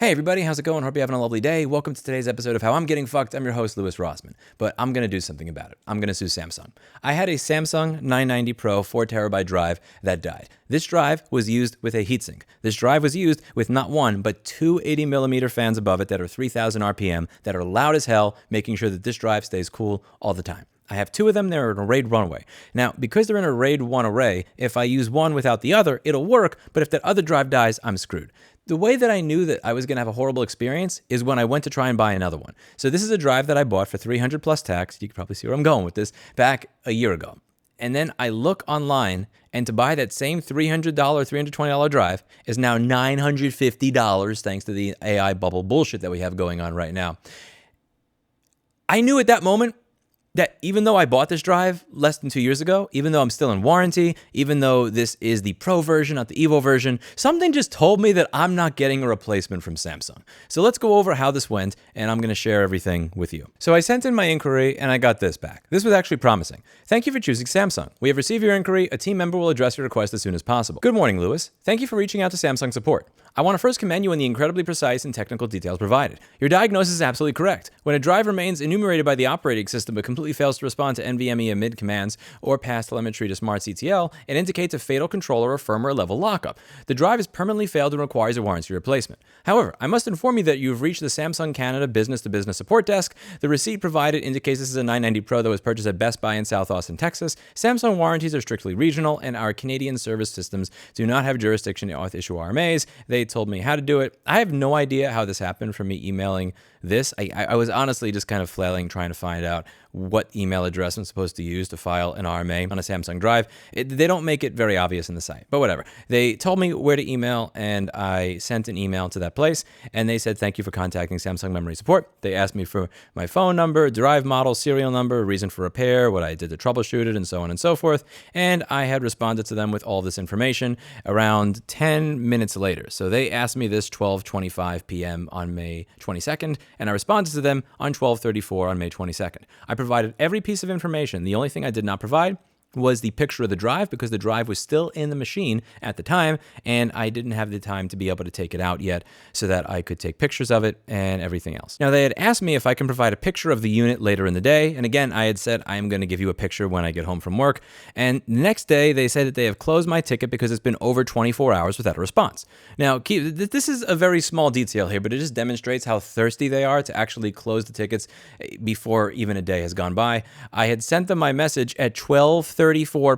Hey everybody, how's it going? Hope you're having a lovely day. Welcome to today's episode of How I'm Getting Fucked. I'm your host, Louis Rossman, but I'm going to do something about it. I'm going to sue Samsung. I had a Samsung 990 Pro 4TB drive that died. This drive was used with a heatsink. This drive was used with not one, but two 80mm fans above it that are 3000 RPM that are loud as hell, making sure that this drive stays cool all the time. I have two of them. They're in a RAID 1 array. Now, because they're in a RAID 1 array, if I use one without the other, it'll work, but if that other drive dies, I'm screwed. The way that I knew that I was going to have a horrible experience is when I went to try and buy another one. So this is a drive that I bought for 300 plus tax. You can probably see where I'm going with this, back a year ago. And then I look online, and to buy that same $300, $320 drive is now $950 thanks to the AI bubble bullshit that we have going on right now. I knew at that moment that even though I bought this drive less than 2 years ago, even though I'm still in warranty, even though this is the Pro version, not the Evo version, something just told me that I'm not getting a replacement from Samsung. So let's go over how this went, and I'm going to share everything with you. So I sent in my inquiry, and I got this back. This was actually promising. Thank you for choosing Samsung. We have received your inquiry. A team member will address your request as soon as possible. Good morning, Louis. Thank you for reaching out to Samsung support. I want to first commend you on the incredibly precise and technical details provided. Your diagnosis is absolutely correct. When a drive remains enumerated by the operating system but completely fails to respond to NVMe amid commands or pass telemetry to smart CTL, it indicates a fatal controller or firmware level lockup. The drive has permanently failed and requires a warranty replacement. However, I must inform you that you have reached the Samsung Canada business-to-business support desk. The receipt provided indicates this is a 990 Pro that was purchased at Best Buy in South Austin, Texas. Samsung warranties are strictly regional, and our Canadian service systems do not have jurisdiction to issue RMAs. They told me how to do it. I have no idea how this happened from me emailing this. I was honestly just kind of flailing trying to find out what email address I'm supposed to use to file an RMA on a Samsung drive. They don't make it very obvious in the site, but whatever. They told me where to email, and I sent an email to that place, and they said, thank you for contacting Samsung Memory Support. They asked me for my phone number, drive model, serial number, reason for repair, what I did to troubleshoot it, and so on and so forth, and I had responded to them with all this information around 10 minutes later. So they asked me this 12:25 p.m. on May 22nd, and I responded to them on 12:34 on May 22nd. I provided every piece of information. The only thing I did not provide was the picture of the drive because the drive was still in the machine at the time, and I didn't have the time to be able to take it out yet so that I could take pictures of it and everything else. Now, they had asked me if I can provide a picture of the unit later in the day, and again, I had said I am going to give you a picture when I get home from work, and the next day, they said that they have closed my ticket because it's been over 24 hours without a response. Now, this is a very small detail here, but it just demonstrates how thirsty they are to actually close the tickets before even a day has gone by. I had sent them my message at 12:34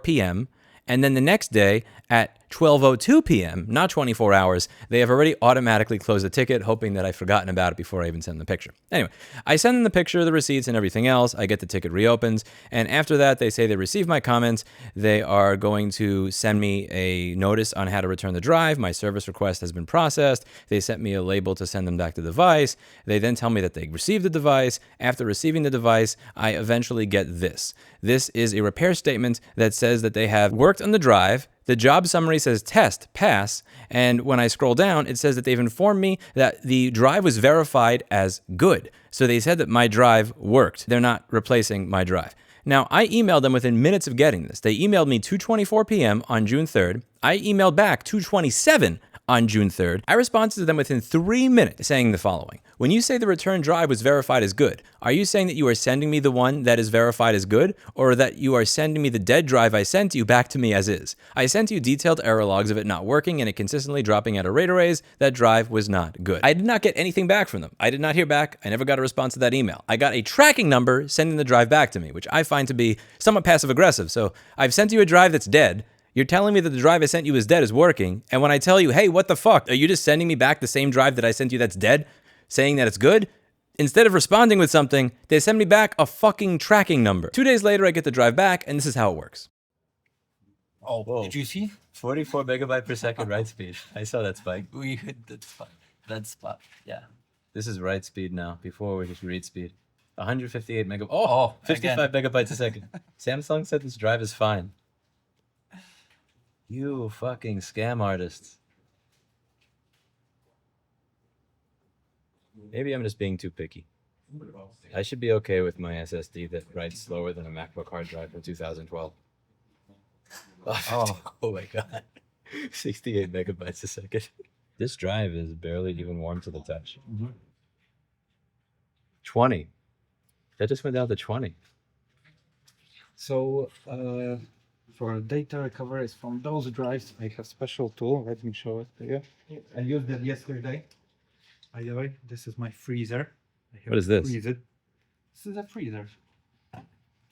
p.m., and then the next day at 12:02 p.m., not 24 hours, they have already automatically closed the ticket, hoping that I've forgotten about it before I even send them the picture. Anyway, I send them the picture, the receipts, and everything else. I get the ticket reopens, and after that, they say they received my comments. They are going to send me a notice on how to return the drive. My service request has been processed. They sent me a label to send them back the device. They then tell me that they received the device. After receiving the device, I eventually get this. This is a repair statement that says that they have worked on the drive. The job summary says test, pass, and when I scroll down, it says that they've informed me that the drive was verified as good. So they said that my drive worked. They're not replacing my drive. Now, I emailed them within minutes of getting this. They emailed me 2:24 p.m. on June 3rd. I emailed back 2:27 on June 3rd. I responded to them within 3 minutes saying the following. When you say the return drive was verified as good, are you saying that you are sending me the one that is verified as good, or that you are sending me the dead drive I sent you back to me as is? I sent you detailed error logs of it not working and it consistently dropping out of RAID arrays. That drive was not good. I did not get anything back from them. I did not hear back. I never got a response to that email. I got a tracking number sending the drive back to me, which I find to be somewhat passive aggressive. So I've sent you a drive that's dead. You're telling me that the drive I sent you is dead is working, and when I tell you, hey, what the fuck? Are you just sending me back the same drive that I sent you that's dead, saying that it's good? Instead of responding with something, they send me back a fucking tracking number. 2 days later, I get the drive back, and this is how it works. Oh, whoa. Did you see? 44 megabyte per second write speed. I saw that spike. We hit that spot. Yeah. This is write speed now. Before we just read speed. 158 megabytes. Oh, 55 megabytes a second. Samsung said this drive is fine. You fucking scam artists. Maybe I'm just being too picky. I should be okay with my SSD that writes slower than a MacBook hard drive from 2012. Oh my god. 68 megabytes a second. This drive is barely even warm to the touch. 20. That just went down to 20. So for data recovery from those drives, I have special tool. Let me show it to you. I used it yesterday. By the way, this is my freezer. What is this? This is a freezer.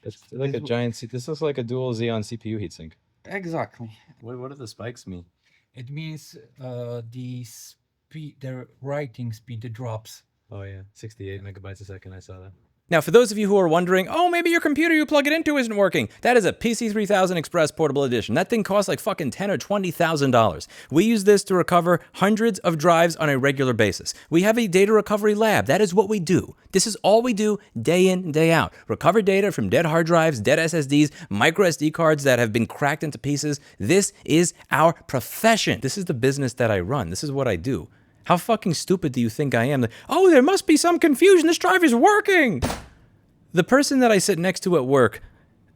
It's like a giant. This looks like a dual Xeon CPU heatsink. Exactly. What do the spikes mean? It means the speed, the writing speed drops. Oh yeah, 68 megabytes a second. I saw that. Now, for those of you who are wondering, oh, maybe your computer you plug it into isn't working, that is a PC3000 Express Portable Edition. That thing costs like fucking $10,000 or $20,000. We use this to recover hundreds of drives on a regular basis. We have a data recovery lab. That is what we do. This is all we do day in and day out. Recover data from dead hard drives, dead SSDs, micro SD cards that have been cracked into pieces. This is our profession. This is the business that I run. This is what I do. How fucking stupid do you think I am? Oh, there must be some confusion. This drive is working. The person that I sit next to at work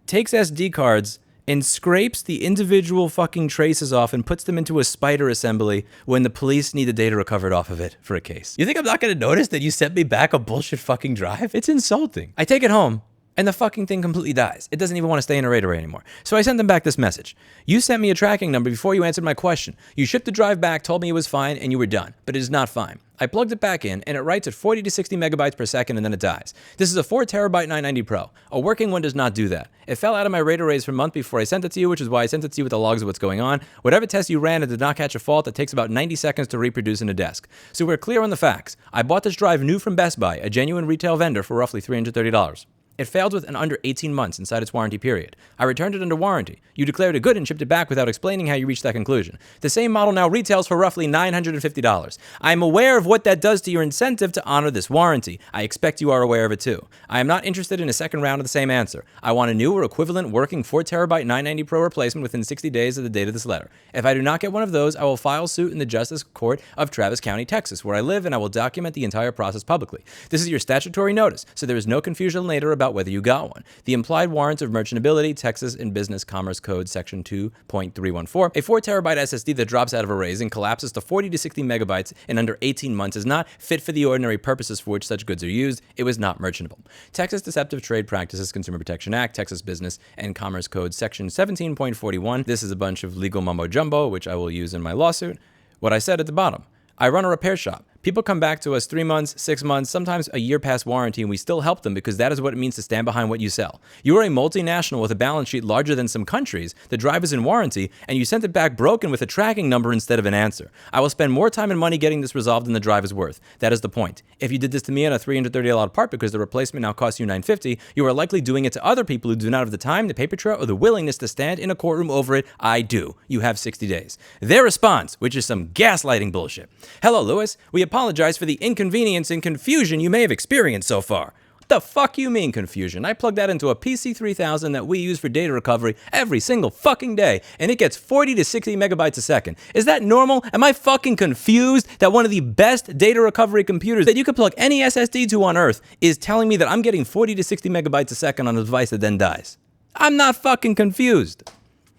takes SD cards and scrapes the individual fucking traces off and puts them into a spider assembly when the police need the data recovered off of it for a case. You think I'm not gonna notice that you sent me back a bullshit fucking drive? It's insulting. I take it home, and the fucking thing completely dies. It doesn't even want to stay in a RAID array anymore. So I sent them back this message. You sent me a tracking number before you answered my question. You shipped the drive back, told me it was fine, and you were done. But it is not fine. I plugged it back in, and it writes at 40 to 60 megabytes per second, and then it dies. This is a 4 terabyte 990 Pro. A working one does not do that. It fell out of my RAID arrays for a month before I sent it to you, which is why I sent it to you with the logs of what's going on. Whatever test you ran, it did not catch a fault that takes about 90 seconds to reproduce in a desk. So we're clear on the facts. I bought this drive new from Best Buy, a genuine retail vendor, for roughly $330. It failed within under 18 months inside its warranty period. I returned it under warranty. You declared it good and shipped it back without explaining how you reached that conclusion. The same model now retails for roughly $950. I am aware of what that does to your incentive to honor this warranty. I expect you are aware of it too. I am not interested in a second round of the same answer. I want a new or equivalent working 4 terabyte 990 Pro replacement within 60 days of the date of this letter. If I do not get one of those, I will file suit in the Justice Court of Travis County, Texas, where I live, and I will document the entire process publicly. This is your statutory notice, so there is no confusion later about whether you got one. The implied warrants of merchantability, Texas and Business Commerce Code Section 2.314. A 4 terabyte SSD that drops out of arrays and collapses to 40 to 60 megabytes in under 18 months is not fit for the ordinary purposes for which such goods are used. It was not merchantable. Texas Deceptive Trade Practices Consumer Protection Act, Texas Business and Commerce Code Section 17.41. This is a bunch of legal mumbo jumbo, which I will use in my lawsuit. What I said at the bottom. I run a repair shop. People come back to us 3 months, 6 months, sometimes a year past warranty, and we still help them because that is what it means to stand behind what you sell. You are a multinational with a balance sheet larger than some countries. The drive is in warranty, and you sent it back broken with a tracking number instead of an answer. I will spend more time and money getting this resolved than the drive is worth. That is the point. If you did this to me on a $330 part because the replacement now costs you $950, you are likely doing it to other people who do not have the time, the paper trail, or the willingness to stand in a courtroom over it. I do. You have 60 days. Their response, which is some gaslighting bullshit. Hello, Lewis. We apologize for the inconvenience and confusion you may have experienced so far. What the fuck you mean confusion? I plug that into a PC3000 that we use for data recovery every single fucking day, and it gets 40 to 60 megabytes a second. Is that normal? Am I fucking confused that one of the best data recovery computers that you could plug any SSD to on earth is telling me that I'm getting 40 to 60 megabytes a second on a device that then dies? I'm not fucking confused.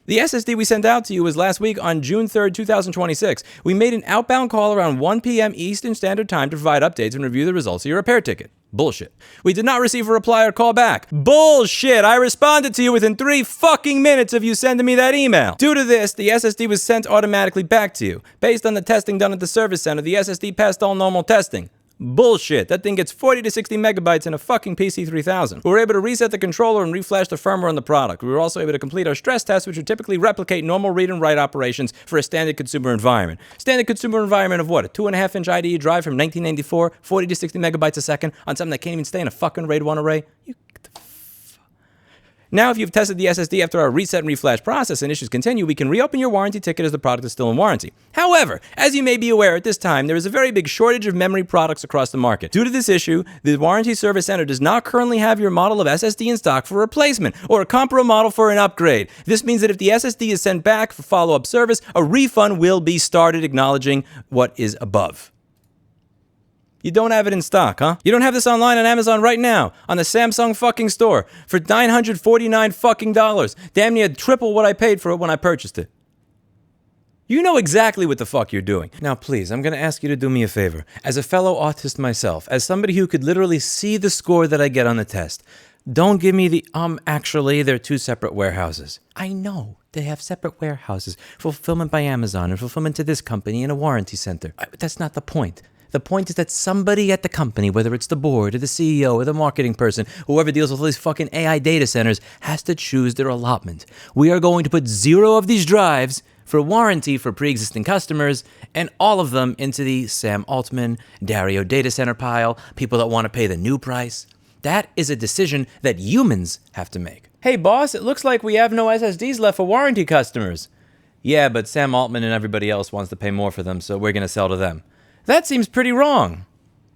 The SSD we sent out to you was last week on June 3rd, 2026. We made an outbound call around 1 p.m. Eastern Standard Time to provide updates and review the results of your repair ticket. Bullshit. We did not receive a reply or call back. Bullshit. I responded to you within 3 fucking minutes of you sending me that email. Due to this, the SSD was sent automatically back to you. Based on the testing done at the service center, the SSD passed all normal testing. Bullshit. That thing gets 40 to 60 megabytes in a fucking PC3000. We were able to reset the controller and reflash the firmware on the product. We were also able to complete our stress tests, which would typically replicate normal read and write operations for a standard consumer environment. Standard consumer environment of what? A 2.5-inch IDE drive from 1994, 40 to 60 megabytes a second on something that can't even stay in a fucking RAID 1 array? Now, if you've tested the SSD after our reset and reflash process and issues continue, we can reopen your warranty ticket as the product is still in warranty. However, as you may be aware at this time, there is a very big shortage of memory products across the market. Due to this issue, the Warranty Service Center does not currently have your model of SSD in stock for replacement or a comparable model for an upgrade. This means that if the SSD is sent back for follow-up service, a refund will be started acknowledging what is above. You don't have it in stock, huh? You don't have this online on Amazon right now, on the Samsung fucking store, for $949 fucking dollars. Damn near triple what I paid for it when I purchased it. You know exactly what the fuck you're doing. Now, please, I'm going to ask you to do me a favor. As a fellow autist myself, as somebody who could literally see the score that I get on the test, don't give me the, actually, they're two separate warehouses. I know they have separate warehouses, fulfillment by Amazon and fulfillment to this company and a warranty center. That's not the point. The point is that somebody at the company, whether it's the board or the CEO or the marketing person, whoever deals with all these fucking AI data centers, has to choose their allotment. We are going to put 0 of these drives for warranty for pre-existing customers, and all of them into the Sam Altman, Dario data center pile, people that want to pay the new price. That is a decision that humans have to make. Hey boss, it looks like we have no SSDs left for warranty customers. Yeah, but Sam Altman and everybody else wants to pay more for them, so we're going to sell to them. That seems pretty wrong.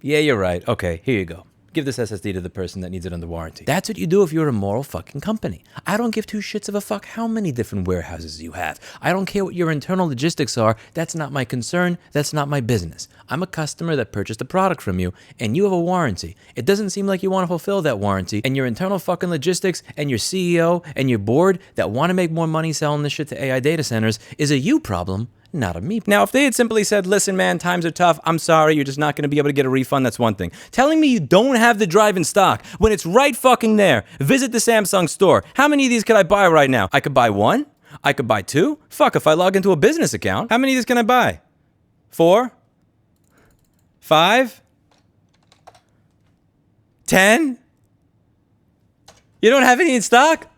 Yeah, you're right. Okay, here you go. Give this SSD to the person that needs it under warranty. That's what you do if you're a moral fucking company. I don't give 2 shits of a fuck how many different warehouses you have. I don't care what your internal logistics are. That's not my concern. That's not my business. I'm a customer that purchased a product from you, and you have a warranty. It doesn't seem like you want to fulfill that warranty, and your internal fucking logistics and your CEO and your board that want to make more money selling this shit to AI data centers is a you problem, not a me. Now, if they had simply said, listen, man, times are tough. I'm sorry, you're just not going to be able to get a refund. That's one thing. Telling me you don't have the drive in stock when it's right fucking there. Visit the Samsung store. How many of these could I buy right now? I could buy 1. I could buy 2. Fuck, if I log into a business account, how many of these can I buy? 4? 5? 10? You don't have any in stock?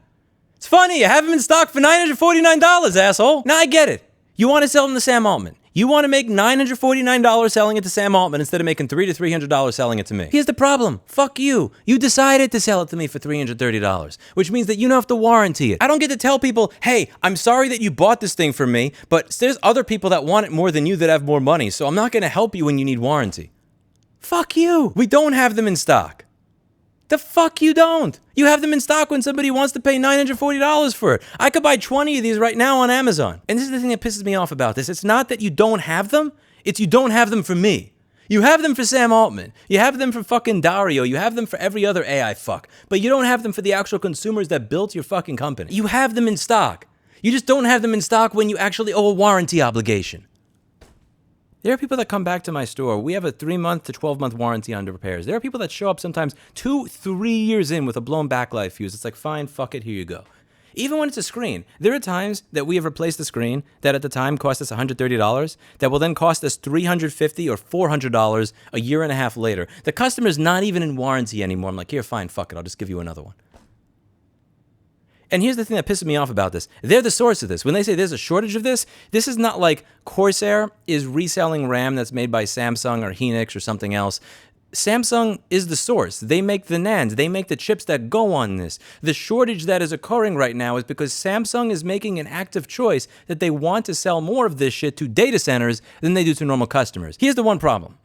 It's funny, I have them in stock for $949, asshole. Now I get it. You want to sell them to Sam Altman. You want to make $949 selling it to Sam Altman instead of making $300 to $300 selling it to me. Here's the problem. Fuck you. You decided to sell it to me for $330, which means that you don't have to warranty it. I don't get to tell people, hey, I'm sorry that you bought this thing from me, but there's other people that want it more than you that have more money, so I'm not going to help you when you need warranty. Fuck you. We don't have them in stock. The fuck you don't. You have them in stock when somebody wants to pay $940 for it. I could buy 20 of these right now on Amazon. And this is the thing that pisses me off about this. It's not that you don't have them. It's you don't have them for me. You have them for Sam Altman. You have them for fucking Dario. You have them for every other AI fuck. But you don't have them for the actual consumers that built your fucking company. You have them in stock. You just don't have them in stock when you actually owe a warranty obligation. There are people that come back to my store. We have a 3-month to 12-month warranty on the repairs. There are people that show up sometimes 2-3 years in with a blown backlight fuse. It's like, fine, fuck it, here you go. Even when it's a screen, there are times that we have replaced the screen that at the time cost us $130 that will then cost us $350 or $400 a year and a half later. The customer's not even in warranty anymore. I'm like, here, fine, fuck it, I'll just give you another one. And here's the thing that pisses me off about this. They're the source of this. When they say there's a shortage of this is not like Corsair is reselling RAM that's made by Samsung or Hynix or something else. Samsung is the source. They make the NAND. They make the chips that go on this. The shortage that is occurring right now is because Samsung is making an active choice that they want to sell more of this shit to data centers than they do to normal customers. Here's the one problem.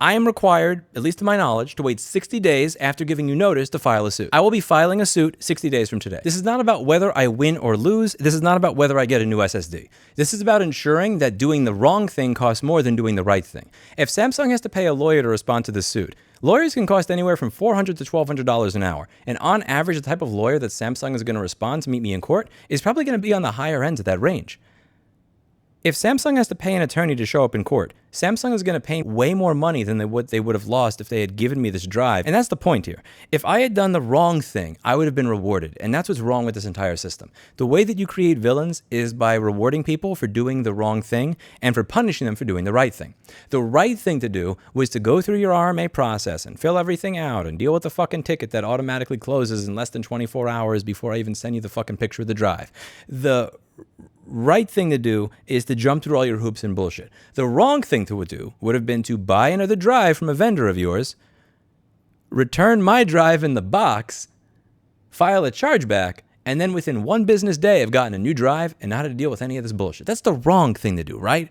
I am required, at least to my knowledge, to wait 60 days after giving you notice to file a suit. I will be filing a suit 60 days from today. This is not about whether I win or lose. This is not about whether I get a new SSD. This is about ensuring that doing the wrong thing costs more than doing the right thing. If Samsung has to pay a lawyer to respond to this suit, lawyers can cost anywhere from $400 to $1,200 an hour. And on average, the type of lawyer that Samsung is going to respond to meet me in court is probably going to be on the higher end of that range. If Samsung has to pay an attorney to show up in court, Samsung is going to pay way more money than they would have lost if they had given me this drive. And that's the point here. If I had done the wrong thing, I would have been rewarded. And that's what's wrong with this entire system. The way that you create villains is by rewarding people for doing the wrong thing and for punishing them for doing the right thing. The right thing to do was to go through your RMA process and fill everything out and deal with the fucking ticket that automatically closes in less than 24 hours before I even send you the fucking picture of the drive. The right thing to do is to jump through all your hoops and bullshit. The wrong thing to do would have been to buy another drive from a vendor of yours, return my drive in the box, file a chargeback, and then within 1 business day have gotten a new drive and not had to deal with any of this bullshit. That's the wrong thing to do, right?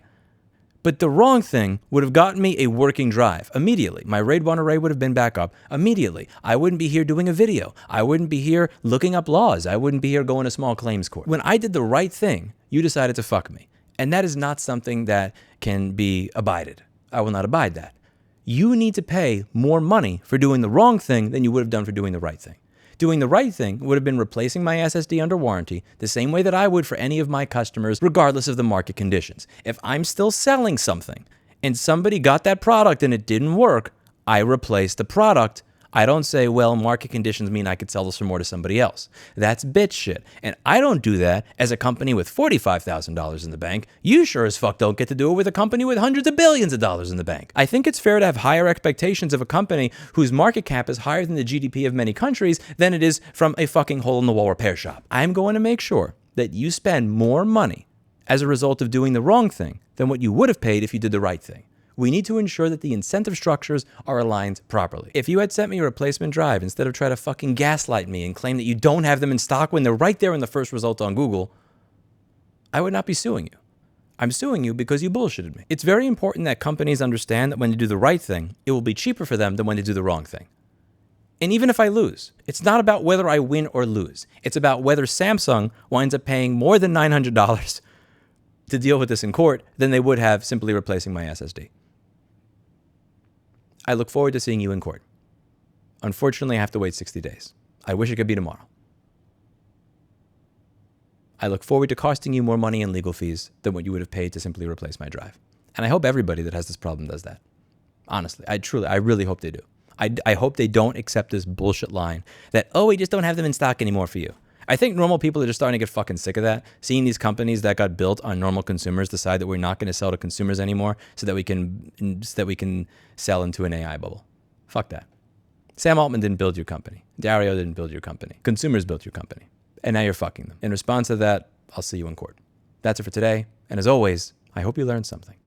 But the wrong thing would have gotten me a working drive immediately. My RAID 1 array would have been back up immediately. I wouldn't be here doing a video. I wouldn't be here looking up laws. I wouldn't be here going to small claims court. When I did the right thing, you decided to fuck me. And that is not something that can be abided. I will not abide that. You need to pay more money for doing the wrong thing than you would have done for doing the right thing. Doing the right thing would have been replacing my SSD under warranty the same way that I would for any of my customers, regardless of the market conditions. If I'm still selling something and somebody got that product and it didn't work, I replace the product. I don't say, well, market conditions mean I could sell this for more to somebody else. That's bitch shit. And I don't do that as a company with $45,000 in the bank. You sure as fuck don't get to do it with a company with hundreds of billions of dollars in the bank. I think it's fair to have higher expectations of a company whose market cap is higher than the GDP of many countries than it is from a fucking hole-in-the-wall repair shop. I'm going to make sure that you spend more money as a result of doing the wrong thing than what you would have paid if you did the right thing. We need to ensure that the incentive structures are aligned properly. If you had sent me a replacement drive instead of try to fucking gaslight me and claim that you don't have them in stock when they're right there in the first result on Google, I would not be suing you. I'm suing you because you bullshitted me. It's very important that companies understand that when they do the right thing, it will be cheaper for them than when they do the wrong thing. And even if I lose, it's not about whether I win or lose. It's about whether Samsung winds up paying more than $900 to deal with this in court than they would have simply replacing my SSD. I look forward to seeing you in court. Unfortunately, I have to wait 60 days. I wish it could be tomorrow. I look forward to costing you more money in legal fees than what you would have paid to simply replace my drive. And I hope everybody that has this problem does that. Honestly, I really hope they do. I hope they don't accept this bullshit line that, oh, we just don't have them in stock anymore for you. I think normal people are just starting to get fucking sick of that, seeing these companies that got built on normal consumers decide that we're not going to sell to consumers anymore so that we can sell into an AI bubble. Fuck that. Sam Altman didn't build your company. Dario didn't build your company. Consumers built your company. And now you're fucking them. In response to that, I'll see you in court. That's it for today. And as always, I hope you learned something.